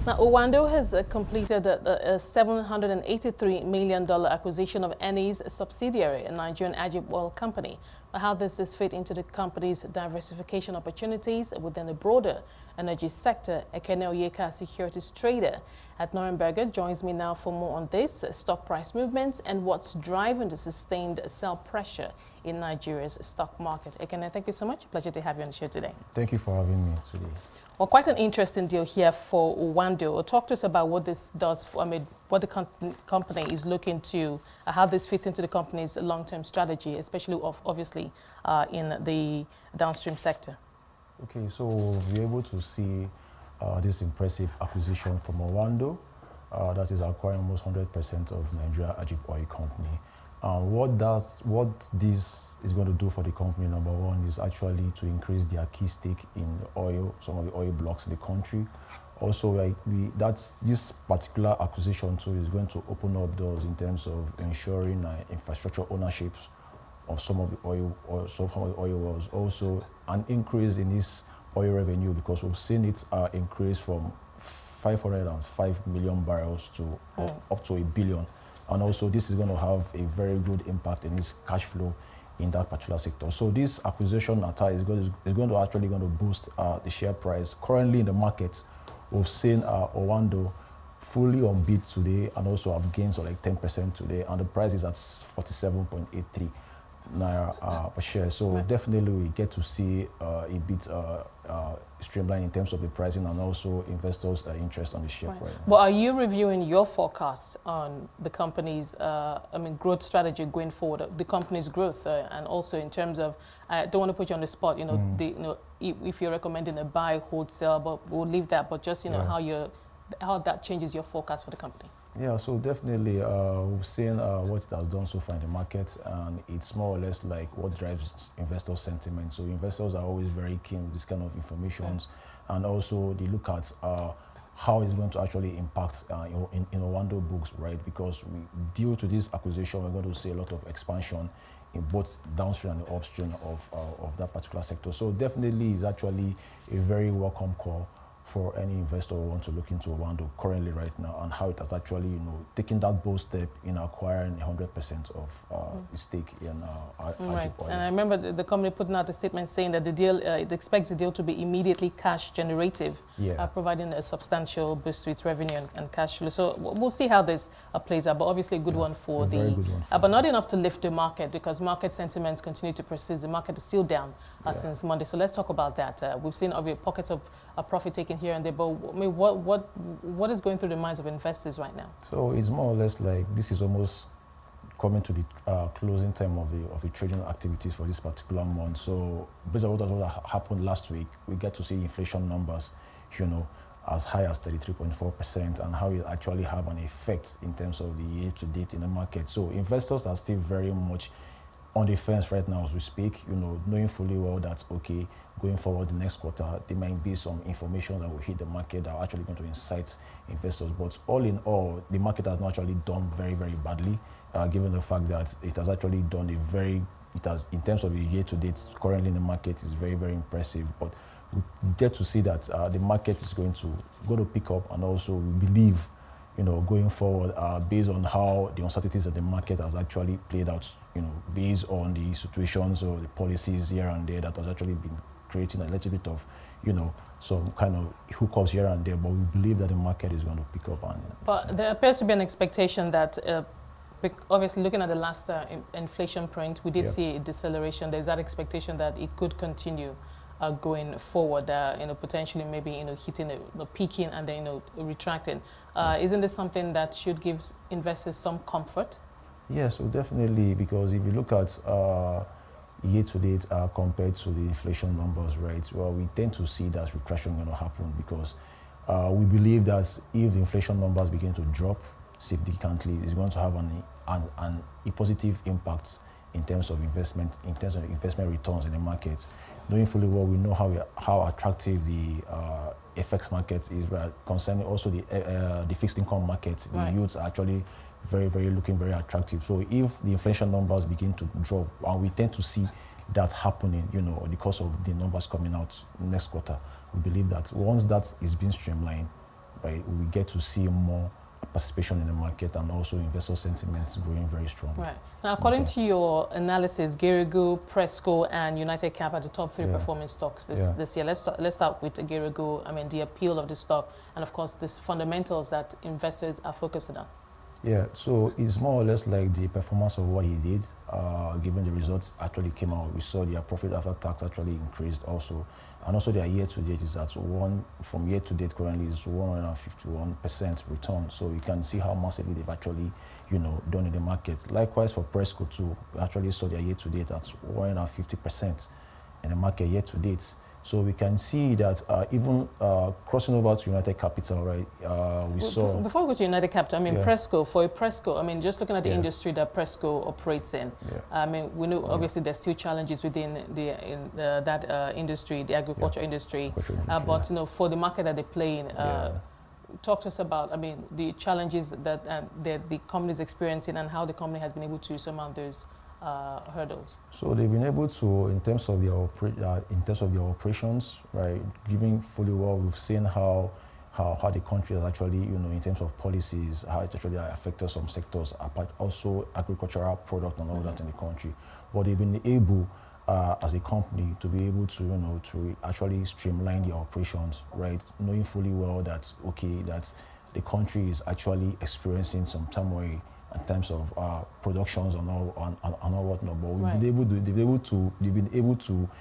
Now, Oando has completed a $783 million acquisition of Ene's Subsidiary, a Nigerian Agip Oil Company. How does this fit into the company's diversification opportunities within the broader energy sector? Ekene Oyeka, Securities Trader at Norrenberger, joins me now for more on this, stock price movements and what's driving the sustained sell pressure in Nigeria's stock market. Ekene, thank you so much. Pleasure to have you on the show today. Thank you for having me today. Well, quite an interesting deal here for Oando. Talk to us about what this does for, what the company is looking to, how this fits into the company's long-term strategy, especially obviously in the downstream sector. Okay, so we're able to see this impressive acquisition from Oando, that is acquiring almost 100% of Nigerian Agip Oil Company. What this is going to do for the company, number one, is actually to increase their key stake in oil, some of the oil blocks in the country. Also, this particular acquisition too is going to open up doors in terms of ensuring infrastructure ownerships of some of the oil wells. Also, an increase in this oil revenue, because we've seen it increase from 505 million barrels to up to 1 billion. And also, this is going to have a very good impact in its cash flow in that particular sector. So this acquisition is going to actually boost the share price. Currently in the market, we've seen Oando fully on bid today, and also have gains of like 10% today, and the price is at 47.83 naira per share. So definitely we get to see a bit streamline in terms of the pricing, and also investors' interest on the share price. But are you reviewing your forecast on the company's growth strategy going forward, the company's growth, and also in terms of, I don't want to put you on the spot, if you're recommending a buy, hold, sell, but we'll leave that, but just how that changes your forecast for the company? Yeah, so definitely we've seen what it has done so far in the market, and it's more or less like what drives investor sentiment. So investors are always very keen with this kind of information, and also they look at how it's going to actually impact in Oando books, right? Because due to this acquisition, we're going to see a lot of expansion in both downstream and the upstream of that particular sector. So definitely it's actually a very welcome call for any investor who wants to look into Oando currently right now, and how it has actually, taken that bold step in acquiring 100% of the stake in Agip Oil. And I remember the company putting out a statement saying that the deal, it expects the deal to be immediately cash generative, providing a substantial boost to its revenue and cash flow. So we'll see how this plays out, but obviously a good one for but not enough to lift the market, because market sentiments continue to persist. The market is still down since Monday. So let's talk about that. We've seen pockets of profit taken here and there, but what is going through the minds of investors right now? So it's more or less like this is almost coming to the closing time of the trading activities for this particular month. So based on what happened last week, we get to see inflation numbers, as high as 33.4%, and how it actually have an effect in terms of the year to date in the market. So investors are still very much on the fence right now as we speak, knowing fully well that, okay, going forward the next quarter, there might be some information that will hit the market that are actually going to incite investors. But all in all, the market has not actually done very, very badly, given the fact that it has actually done in terms of the year to date, currently in the market is very, very impressive. But we get to see that the market is going to pick up, and also we believe, going forward, based on how the uncertainties of the market has actually played out, based on the situations or the policies here and there that has actually been creating a little bit of, some kind of hookups here and there. But we believe that the market is going to pick up. But there appears to be an expectation that, obviously looking at the last inflation print, we did see a deceleration. There's that expectation that it could continue going forward, potentially maybe hitting peaking and then retracting. Isn't this something that should give investors some comfort? Yes, so definitely, because if you look at year to date compared to the inflation numbers, right? Well, we tend to see that retraction going to happen, because we believe that if the inflation numbers begin to drop significantly, it's going to have a positive impact in terms of investment returns in the market. Knowing fully well, we know how attractive the FX market is, right? Concerning also the fixed income market, the yields are actually looking very attractive. So if the inflation numbers begin to drop, and we tend to see that happening, because of the numbers coming out next quarter, we believe that once that is being streamlined, right, we get to see more participation in the market and also investor sentiments growing very strong. Right. Now, according to your analysis, Geregu, Presco, and United Cap are the top 3 performing stocks this year. Let's start with Geregu. I mean, the appeal of the stock, and of course, these fundamentals that investors are focusing on. Yeah, so it's more or less like the performance of what he did, given the results actually came out. We saw their profit after tax actually increased also. And also their year-to-date is at from year-to-date currently is 151% return. So you can see how massively they've actually, done in the market. Likewise for Presco too, we actually saw their year-to-date at 150% in the market year-to-date. So we can see that even crossing over to United Capital, right, we saw... Before we go to United Capital, I mean, Presco, I mean, just looking at the industry that Presco operates in, I mean, we know obviously there's still challenges within that industry, the agriculture industry, but, for the market that they play in, talk to us about, I mean, the challenges that the company is experiencing and how the company has been able to surmount those hurdles. So they've been able to, in terms of their operations, right, giving fully well, we've seen how the country has actually, in terms of policies, how it actually affected some sectors, apart also agricultural product and all that in the country. But they've been able, as a company, to be able to, to actually streamline their operations, right, knowing fully well that, that the country is actually experiencing some turmoil in terms of productions and all whatnot, but they've been able to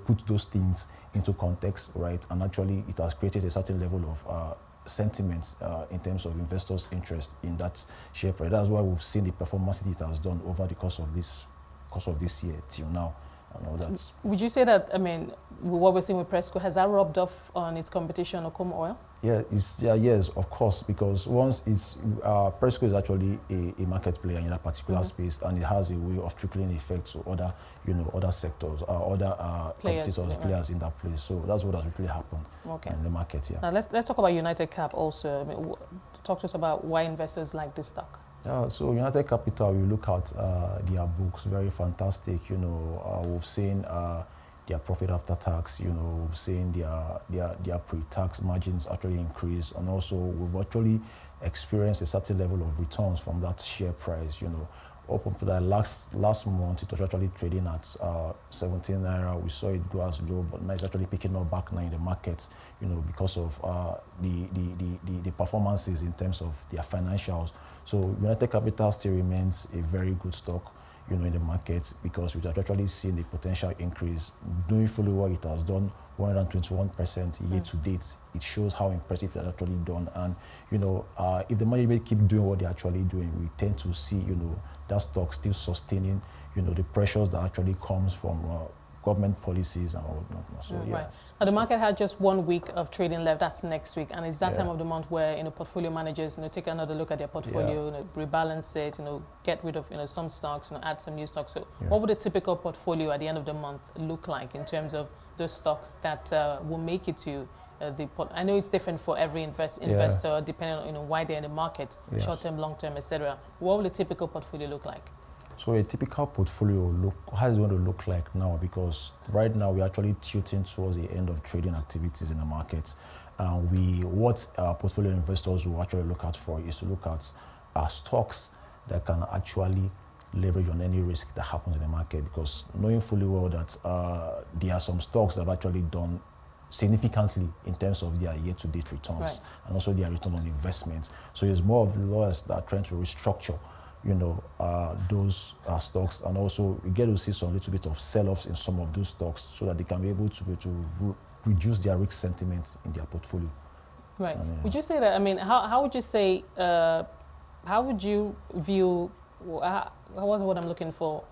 put those things into context, right? And actually, it has created a certain level of sentiment in terms of investors' interest in that share price. That's why we've seen the performance it has done over the course of this year till now. And all that. Would you say that, I mean, what we're seeing with Presco, has that rubbed off on its competition, Okomo Oil? Yeah, yes, of course, because once it's Presco is actually a market player in that particular space, and it has a way of trickling effect to other, other sectors, other players in that place. So that's what has really happened in the market. Yeah. Now let's talk about United Cap also. I mean, talk to us about why investors like this stock. Yeah, so United Capital, we look at their books, very fantastic. We've seen their profit after tax. We've seen their pre-tax margins actually increase, and also we've actually experienced a certain level of returns from that share price. Up until that last month, it was actually trading at 17 naira. We saw it go as low, but now it's actually picking up back now in the market. Because of the performances in terms of their financials. So United Capital still remains a very good stock, in the market, because we've actually seen the potential increase, doing fully what it has done, 121% year to date. It shows how impressive it's actually done. And, if the management keep doing what they're actually doing, we tend to see, that stock still sustaining, the pressures that actually comes from government policies and all that. So, right. Now, the market had just 1 week of trading left. That's next week, and it's that time of the month where portfolio managers take another look at their portfolio, rebalance it, get rid of some stocks, add some new stocks. So, what would a typical portfolio at the end of the month look like in terms of those stocks that will make it to I know it's different for every investor, depending on why they're in the market, short term, long term, etc. What will a typical portfolio look like? So a typical portfolio how is it going to look like now? Because right now we're actually tilting towards the end of trading activities in the markets. What portfolio investors will actually look out for is to look at stocks that can actually leverage on any risk that happens in the market. Because knowing fully well that there are some stocks that have actually done significantly in terms of their year-to-date returns and also their return on investments. So it's more of the lawyers that are trying to restructure those stocks, and also we get to see some little bit of sell-offs in some of those stocks so that they can be able to reduce their risk sentiment in their portfolio. Right. Would you say that, I mean, how would you say, how would you view, what's what I'm looking for,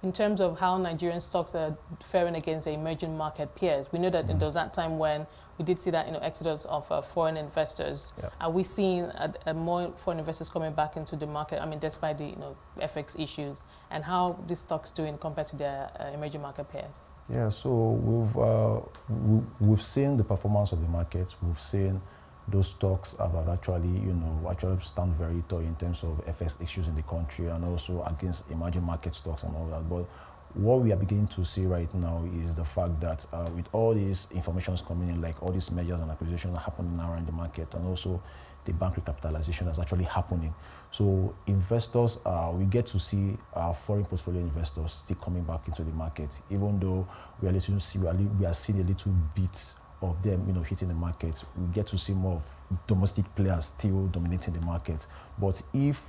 in terms of how Nigerian stocks are faring against the emerging market peers? We know that there was that time when we did see that exodus of foreign investors. Are we seeing more foreign investors coming back into the market? I mean, despite the FX issues, and how these stocks doing compared to their emerging market peers? Yeah, so we've seen the performance of the markets. We've seen those stocks have actually stand very tall in terms of FX issues in the country, and also against emerging market stocks and all that. But what we are beginning to see right now is the fact that with all these informations coming in, like all these mergers and acquisitions happening around the market, and also the bank recapitalization that's actually happening. So investors, we get to see foreign portfolio investors still coming back into the market, even though we are seeing a little bit of them, hitting the market. We get to see more of domestic players still dominating the market. But if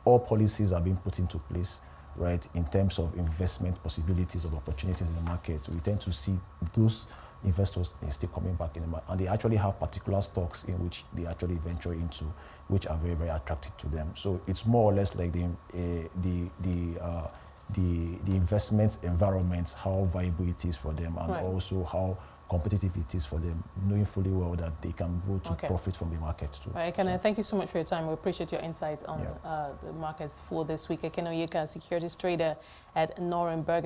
all policies are being put into place, right, in terms of investment possibilities of opportunities in the market, we tend to see those investors still coming back in the market, and they actually have particular stocks in which they actually venture into, which are very, very attractive to them. So it's more or less like the investment environment, how viable it is for them, and also how competitive it is for them, knowing fully well that they can go to profit from the market too. Right, Ekene, thank you so much for your time. We appreciate your insights on the markets for this week. Ekene Oyeka, Securities Trader at Norrenberger.